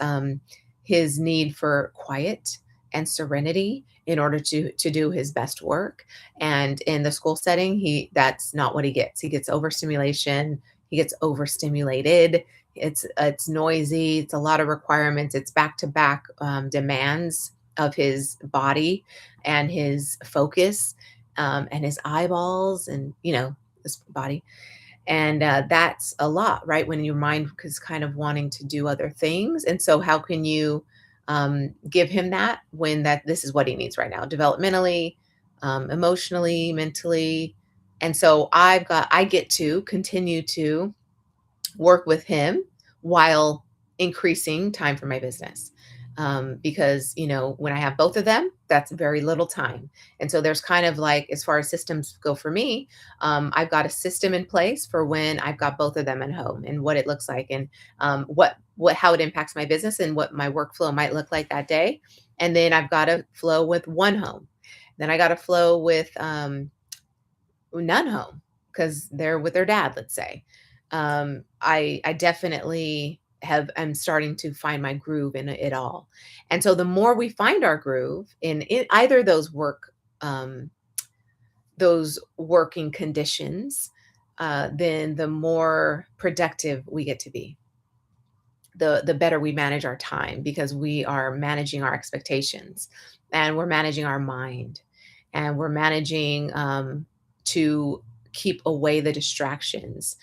his need for quiet and serenity in order to do his best work. And in the school setting, that's not what he gets. He gets overstimulation, he gets overstimulated. It's noisy, it's a lot of requirements, it's back to back demands of his body and his focus, and his eyeballs and his body. And that's a lot, right? When your mind is kind of wanting to do other things. And so how can you give him that when that this is what he needs right now, developmentally, emotionally, mentally. And so I get to continue to work with him while increasing time for my business. Because, when I have both of them, that's very little time. And so there's kind of like, as far as systems go for me, I've got a system in place for when I've got both of them at home and what it looks like and how it impacts my business and what my workflow might look like that day. And then I've got to flow with one home. Then I got to flow with none home because they're with their dad, let's say. I definitely I'm starting to find my groove in it all. And so the more we find our groove in either those working conditions, then the more productive we get to be. The better we manage our time because we are managing our expectations and we're managing our mind and we're managing to keep away the distractions,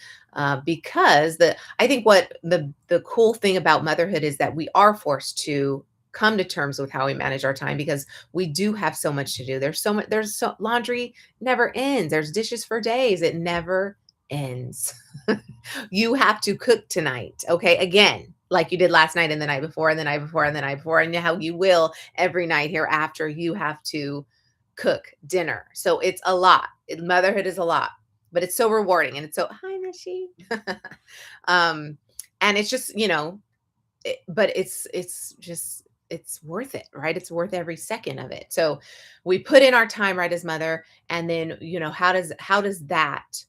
because I think what the cool thing about motherhood is that we are forced to come to terms with how we manage our time because we do have so much to do. There's laundry never ends. There's dishes for days. It never ends. You have to cook tonight, okay? Again, like you did last night and the night before and the night before and the night before, and how you will every night hereafter. You have to cook dinner. So it's a lot. Motherhood is a lot, but it's so rewarding and it's so hi Nishi. And it's just, but it's just it's worth it, right? It's worth every second of it. So we put in our time right as mother, and then how does that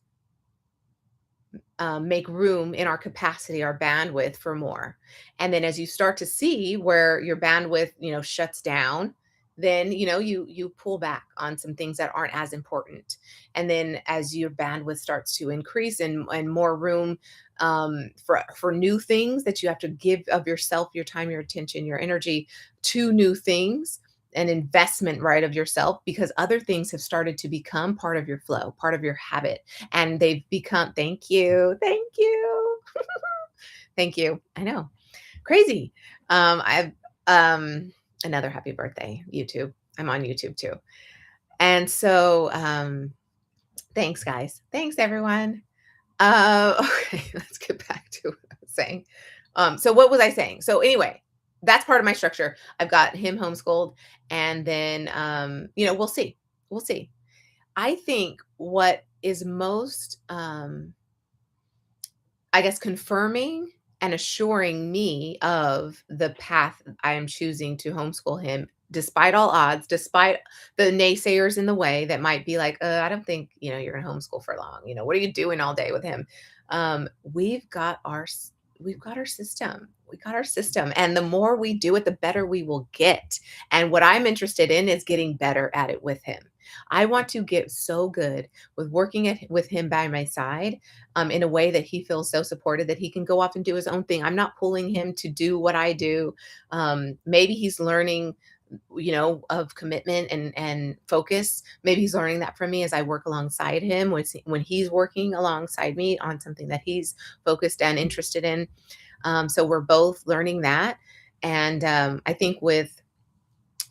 make room in our capacity, our bandwidth for more. And then as you start to see where your bandwidth, shuts down, then, you pull back on some things that aren't as important. And then as your bandwidth starts to increase and more room for new things that you have to give of yourself, your time, your attention, your energy to new things, an investment, right, of yourself, because other things have started to become part of your flow, part of your habit. And they've become, thank you, thank you. I know, crazy. I've, another happy birthday, YouTube. I'm on YouTube too. And so, thanks guys. Thanks everyone. Okay, let's get back to what I was saying. So what was I saying? So anyway, that's part of my structure. I've got him homeschooled, and then, we'll see. We'll see. I think what is most, I guess, confirming and assuring me of the path I am choosing to homeschool him, despite all odds, despite the naysayers in the way that might be like, I don't think, you're gonna homeschool for long. What are you doing all day with him? We've got we've got our system. We got our system. And the more we do it, the better we will get. And what I'm interested in is getting better at it with him. I want to get so good with working with him by my side, in a way that he feels so supported that he can go off and do his own thing. I'm not pulling him to do what I do. Maybe he's learning, of commitment and focus. Maybe he's learning that from me as I work alongside him when he's working alongside me on something that he's focused and interested in. So we're both learning that. And I think with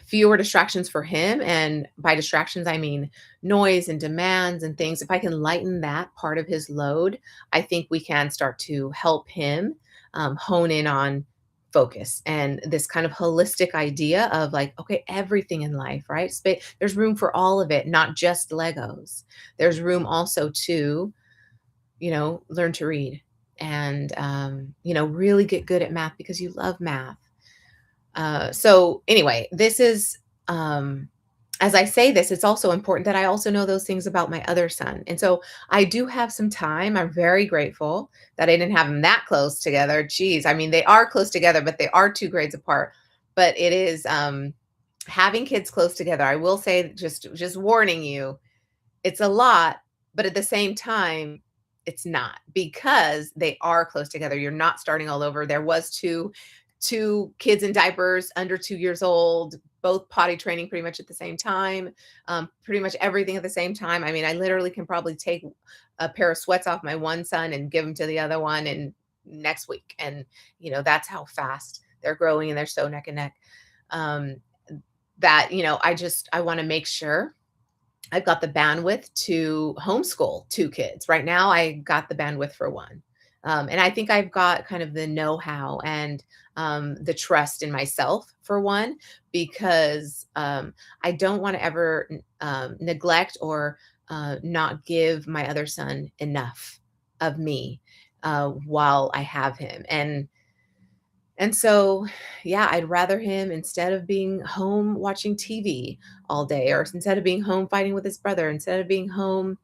fewer distractions for him, and by distractions, I mean noise and demands and things, if I can lighten that part of his load, I think we can start to help him hone in on focus and this kind of holistic idea of like, okay, everything in life, right? There's room for all of it, not just Legos. There's room also to, learn to read and, really get good at math because you love math. So anyway, this is, as I say this, it's also important that I also know those things about my other son. And so I do have some time. I'm very grateful that I didn't have them that close together. Geez, I mean, they are close together, but they are 2 grades apart. But it is, having kids close together. I will say, just warning you, it's a lot, but at the same time, it's not, because they are close together. You're not starting all over. There was two kids in diapers under 2 years old, both potty training pretty much at the same time, pretty much everything at the same time. I mean, I literally can probably take a pair of sweats off my one son and give them to the other one in next week. And, that's how fast they're growing, and they're so neck and neck. Um, that, I want to make sure I've got the bandwidth to homeschool 2 kids. Right now, I got the bandwidth for 1. And I think I've got kind of the know-how and, the trust in myself for 1, because, I don't wanna ever neglect or, not give my other son enough of me, while I have him. And so, yeah, I'd rather him, instead of being home watching TV all day, or instead of being home fighting with his brother, instead of being home,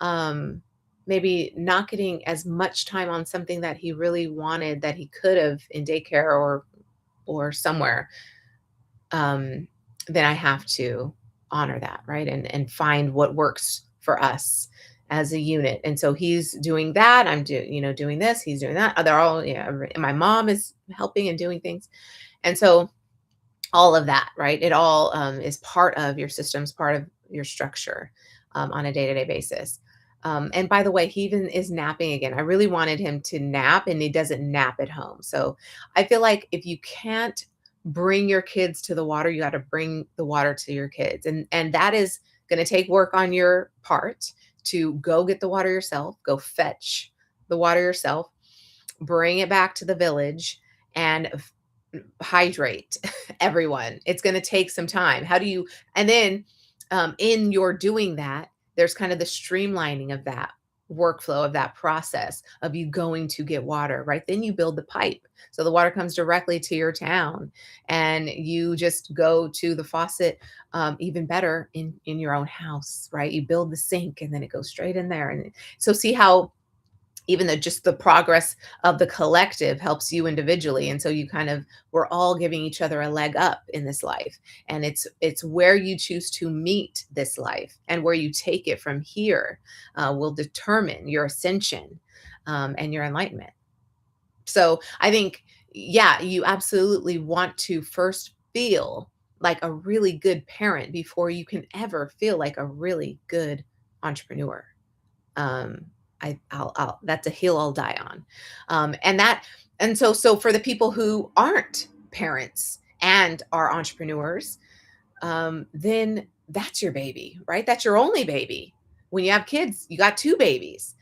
um, maybe not getting as much time on something that he really wanted that he could have in daycare or somewhere, um, then I have to honor that, right? And find what works for us as a unit. And so he's doing that. Doing this. He's doing that. They're all, and my mom is helping and doing things. And so all of that, right? It all, is part of your systems, part of your structure, on a day-to-day basis. And by the way, he even is napping again. I really wanted him to nap, and he doesn't nap at home. So I feel like if you can't bring your kids to the water, you got to bring the water to your kids. And that is going to take work on your part to go get the water yourself, go fetch the water yourself, bring it back to the village, and hydrate everyone. It's going to take some time. How do you, and then, in your doing that, there's kind of the streamlining of that workflow, of that process of you going to get water, right? Then you build the pipe. So the water comes directly to your town, and you just go to the faucet, even better in your own house, right? You build the sink, and then it goes straight in there. And so see how even though just the progress of the collective helps you individually. And so we're all giving each other a leg up in this life. And it's where you choose to meet this life and where you take it from here, will determine your ascension, and your enlightenment. So I think, yeah, you absolutely want to first feel like a really good parent before you can ever feel like a really good entrepreneur. Um, I'll that's a hill I'll die on. And so for the people who aren't parents and are entrepreneurs, then that's your baby, right? That's your only baby. When you have kids, you got 2 babies.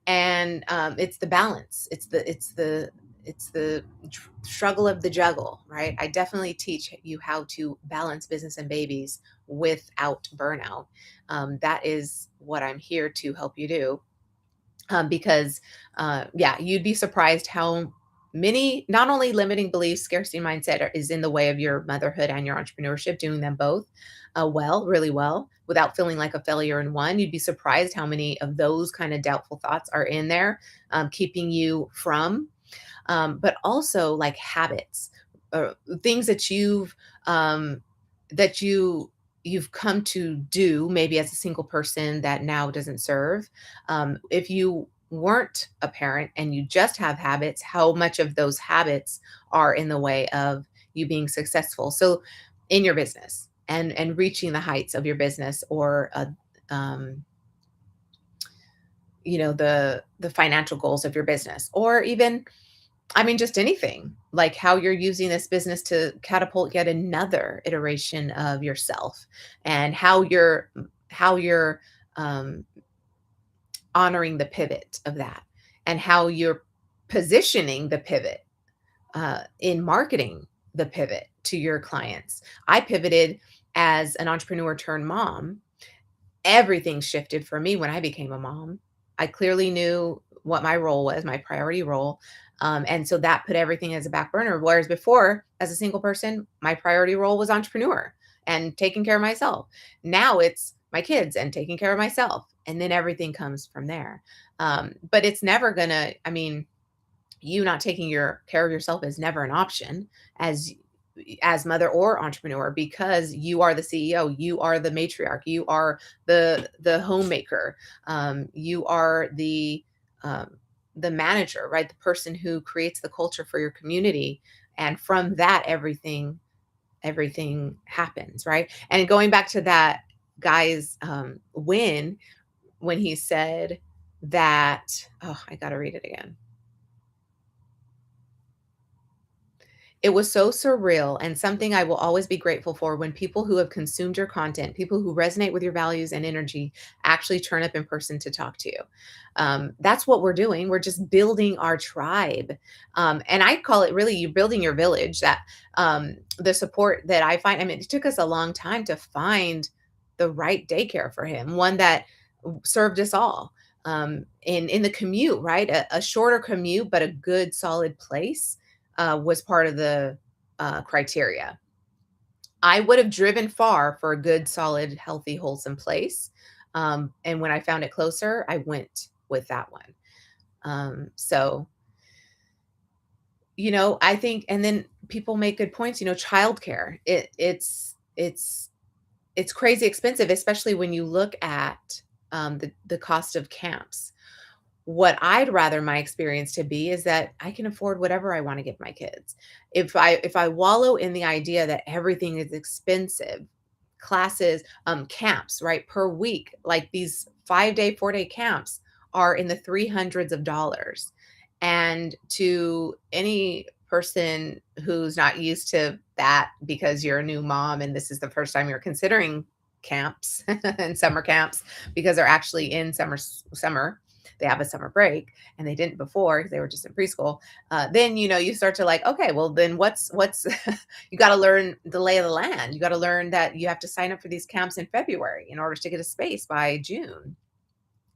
And, it's the balance. it's the struggle of the juggle, right? I definitely teach you how to balance business and babies without burnout. That is what I'm here to help you do. Because yeah, you'd be surprised how many, not only limiting beliefs, scarcity mindset is in the way of your motherhood and your entrepreneurship, doing them both well, really well, without feeling like a failure in one. You'd be surprised how many of those kind of doubtful thoughts are in there, keeping you from, but also like habits, things that um, that you've come to do maybe as a single person that now doesn't serve. If you weren't a parent and you just have habits, how much of those habits are in the way of you being successful? So in your business and reaching the heights of your business, or um, the financial goals of your business, or even, I mean, just anything, like how you're using this business to catapult yet another iteration of yourself, and how you're um, honoring the pivot of that, and how you're positioning the pivot in marketing the pivot to your clients. I pivoted as an entrepreneur turned mom. Everything shifted for me when I became a mom. I clearly knew what my role was, my priority role. And so that put everything as a back burner. Whereas before, as a single person, my priority role was entrepreneur and taking care of myself. Now it's my kids and taking care of myself. And then everything comes from there. But it's never gonna, I mean, you not taking your care of yourself is never an option as mother or entrepreneur, because you are the CEO, you are the matriarch, you are the homemaker, you are the manager, right? The person who creates the culture for your community, and from that everything happens, right? And going back to that guy's win, when he said that, oh, I got to read it again. It was so surreal and something I will always be grateful for, when people who have consumed your content, people who resonate with your values and energy, actually turn up in person to talk to you. That's what we're doing. We're just building our tribe. And I call it, really, you're building your village. That the support that I find, I mean, it took us a long time to find the right daycare for him, one that served us all. In the commute, right? A shorter commute, but a good, solid place was part of the criteria. I would have driven far for a good, solid, healthy, wholesome place. And when I found it closer, I went with that one. So, I think, and then people make good points, childcare. It's crazy expensive, especially when you look at the cost of camps. What I'd rather my experience to be is that I can afford whatever I wanna give my kids. If I wallow in the idea that everything is expensive, classes, camps, right, per week, like these 5-day, 4-day camps are in the 300s of dollars. And to any person who's not used to that, because you're a new mom and this is the first time you're considering camps and summer camps, because they're actually in summer, they have a summer break, and they didn't before because they were just in preschool. Then you start to like, okay, well then what's you got to learn the lay of the land. You got to learn that you have to sign up for these camps in February in order to get a space by June.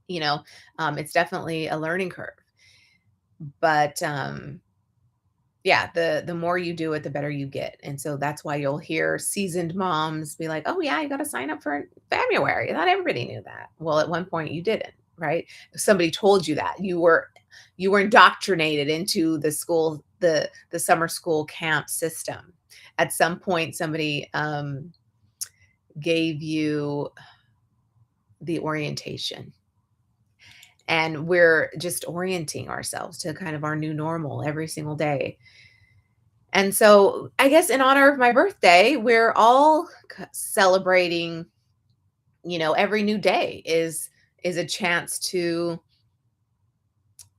You know, it's definitely a learning curve. But yeah, the more you do it, the better you get. And so that's why you'll hear seasoned moms be like, "Oh yeah, you got to sign up for February." Not everybody knew that. Well, at one point you didn't, right? Somebody told you that. You were indoctrinated into the summer school camp system. At some point somebody gave you the orientation, and we're just orienting ourselves to kind of our new normal every single day. And so, I guess in honor of my birthday, we're all celebrating, every new day is a chance to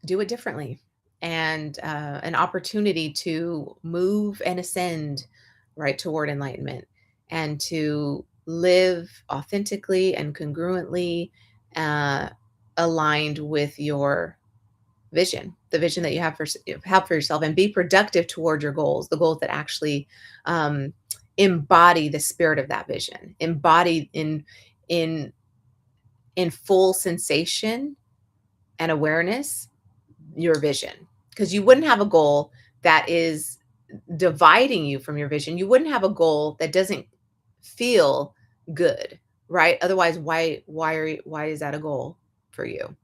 do it differently, and an opportunity to move and ascend right toward enlightenment, and to live authentically and congruently, uh, aligned with your vision, the vision that you have for yourself, and be productive toward your goals, the goals that actually um, embody the spirit of that vision, embodied in in full sensation and awareness, your vision. Because you wouldn't have a goal that is dividing you from your vision. You wouldn't have a goal that doesn't feel good, right? Otherwise, why is that a goal for you?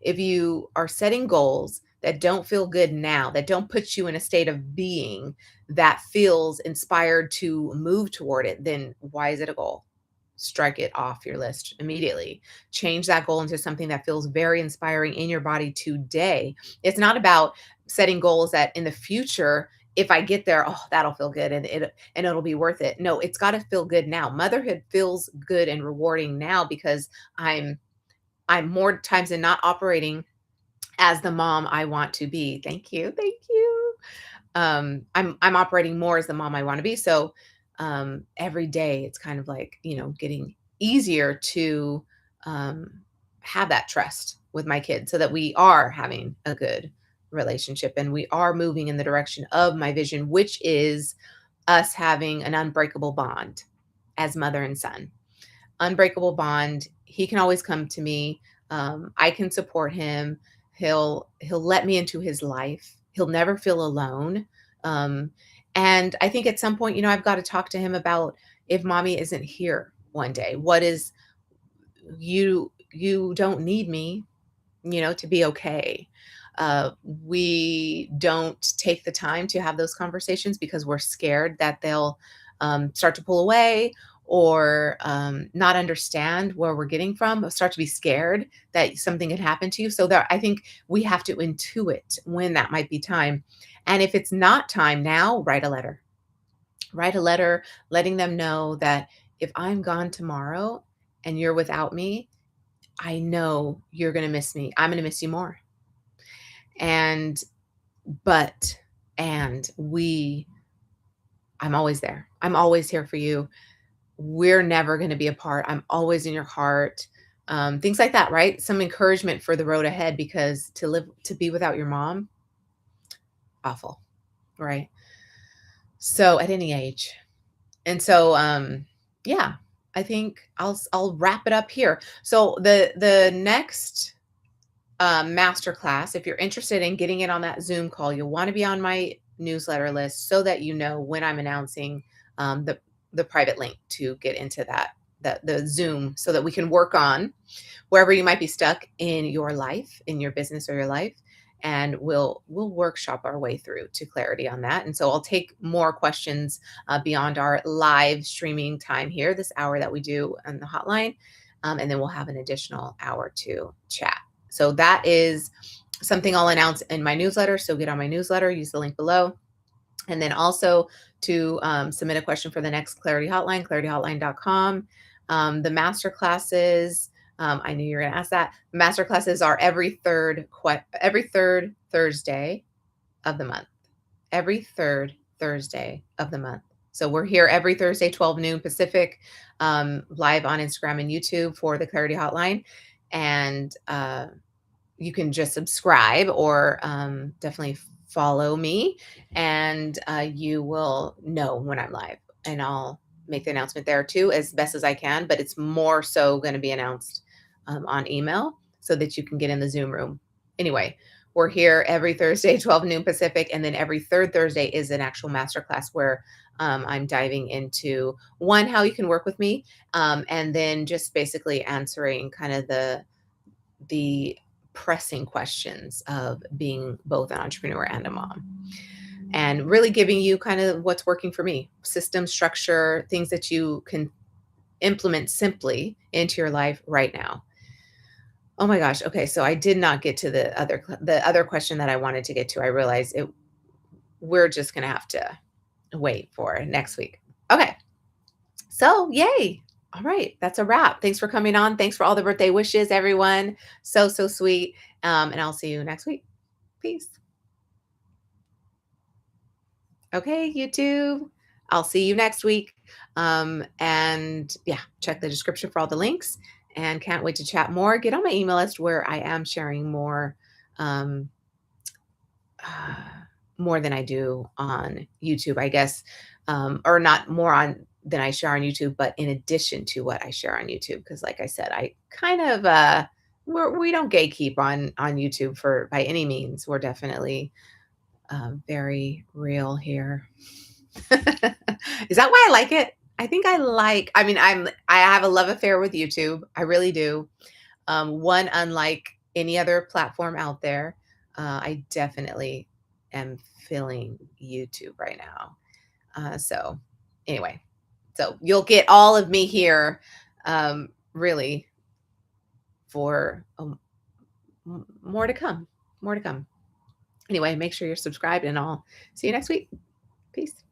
If you are setting goals that don't feel good now, that don't put you in a state of being that feels inspired to move toward it, then why is it a goal? Strike it off your list immediately. Change that goal into something that feels very inspiring in your body today. It's not about setting goals that in the future, if I get there, oh, that'll feel good and it'll be worth it. No, it's got to feel good now. Motherhood feels good and rewarding now because I'm more times than not operating as the mom I want to be. Thank you. Thank you. I'm operating more as the mom I want to be. So every day it's kind of like, getting easier to um have that trust with my kids so that we are having a good relationship and we are moving in the direction of my vision, which is us having an unbreakable bond as mother and son. Unbreakable bond. He can always come to me. I can support him. He'll let me into his life. He'll never feel alone. Um, and I think at some point, I've got to talk to him about if mommy isn't here one day. What is you don't need me, to be okay. We don't take the time to have those conversations because we're scared that they'll start to pull away or not understand where we're getting from, or start to be scared that something could happen to you. So that I think we have to intuit when that might be time. And if it's not time now, write a letter. Write a letter letting them know that if I'm gone tomorrow and you're without me, I know you're going to miss me. I'm going to miss you more. And but and we I'm always there. I'm always here for you. We're never going to be apart. I'm always in your heart. Things like that, right? Some encouragement for the road ahead because to be without your mom, awful, right? So at any age. And so yeah, I think I'll wrap it up here. So the next masterclass, if you're interested in getting it on that Zoom call, you'll want to be on my newsletter list so that you know when I'm announcing the private link to get into the Zoom so that we can work on wherever you might be stuck in your life, in your business or your life. And we'll workshop our way through to clarity on that. And so I'll take more questions beyond our live streaming time here, this hour that we do on the hotline, and then we'll have an additional hour to chat. So that is something I'll announce in my newsletter. So get on my newsletter, use the link below. And then also to submit a question for the next Clarity Hotline, clarityhotline.com. The master classes, I knew you were going to ask that. Master classes are every third Thursday of the month. Every third Thursday of the month. So we're here every Thursday, 12 noon Pacific, live on Instagram and YouTube for the Clarity Hotline. And you can just subscribe or definitely follow me, and you will know when I'm live. And I'll make the announcement there too, as best as I can. But it's more so going to be announced on email so that you can get in the Zoom room. Anyway, we're here every Thursday, 12 noon Pacific, and then every third Thursday is an actual masterclass where I'm diving into how you can work with me, and then just basically answering kind of the pressing questions of being both an entrepreneur and a mom, and really giving you kind of what's working for me, system structure, things that you can implement simply into your life right now. Oh my gosh. Okay. So I did not get to the other question that I wanted to get to. I realized we're just going to have to wait for next week. Okay. So yay. All right. That's a wrap. Thanks for coming on. Thanks for all the birthday wishes, everyone. So, so sweet. And I'll see you next week. Peace. Okay, YouTube. I'll see you next week. And yeah, check the description for all the links, and can't wait to chat more. Get on my email list where I am sharing more. Um, uh, more than I do on YouTube, I guess, or not more on than I share on YouTube, but in addition to what I share on YouTube, because like I said, I kind of we don't gatekeep on YouTube for by any means. We're definitely very real here. Is that why I like it? I think I like. I mean, I have a love affair with YouTube. I really do. One unlike any other platform out there. I definitely am feeling YouTube right now. So anyway, so you'll get all of me here, really for more to come. More to come. Anyway, make sure you're subscribed, and I'll see you next week. Peace.